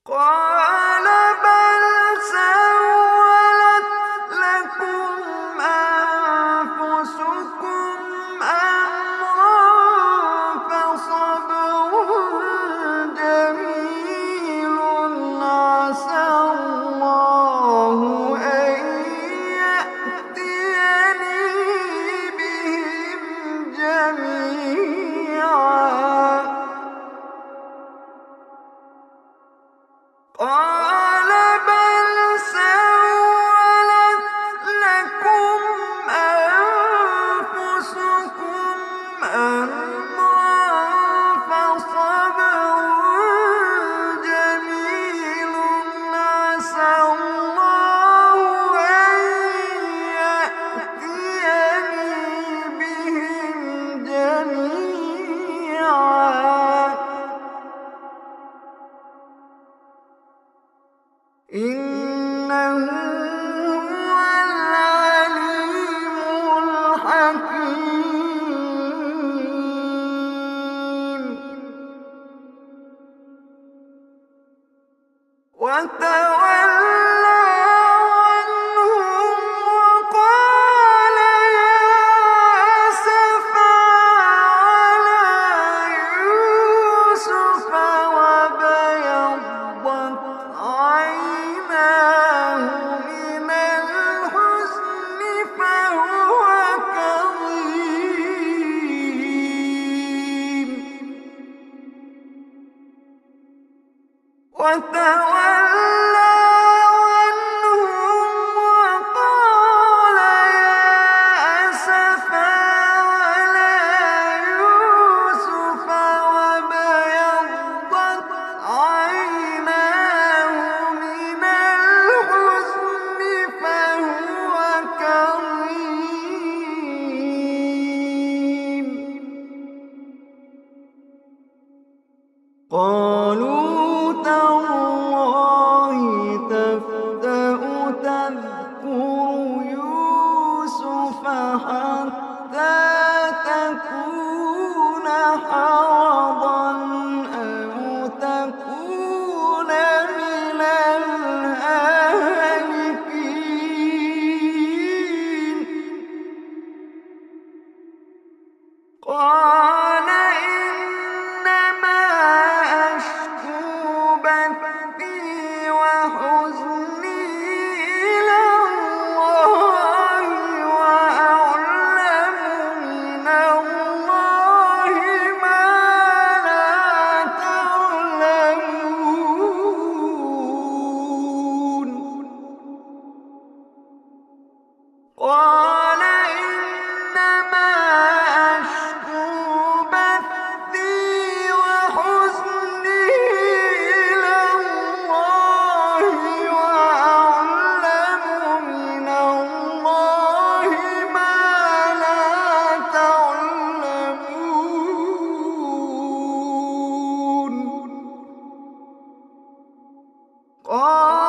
قال بل سولت لكم أنفسكم أمرا فصبر جميل عسى الله أن يأتيني بهم جميعا. قال بل سولت لكم أنفسكم أمرا فصبر جميل عسى الله أن يأتيني بهم جميعا إنه هو العليم الحكيم. وتولى عنهم وقال يا أسفا على يوسف وابيضت عيناه من الحزن فهو كظيم. وتولى عنهم وقال يا أسفا على يوسف وابيضت عيناه من الحزن فهو كظيم. قالوا تالله تفتأ تذكر يوسف حتى تكون حرضا أو تكون من الهالكين. قال إنما أشكو بثي وحزني إلى الله وأعلم من الله ما لا تعلمون. قال إنما أشكو بثي وحزني إلى الله وأعلم من الله ما لا تعلمون. قال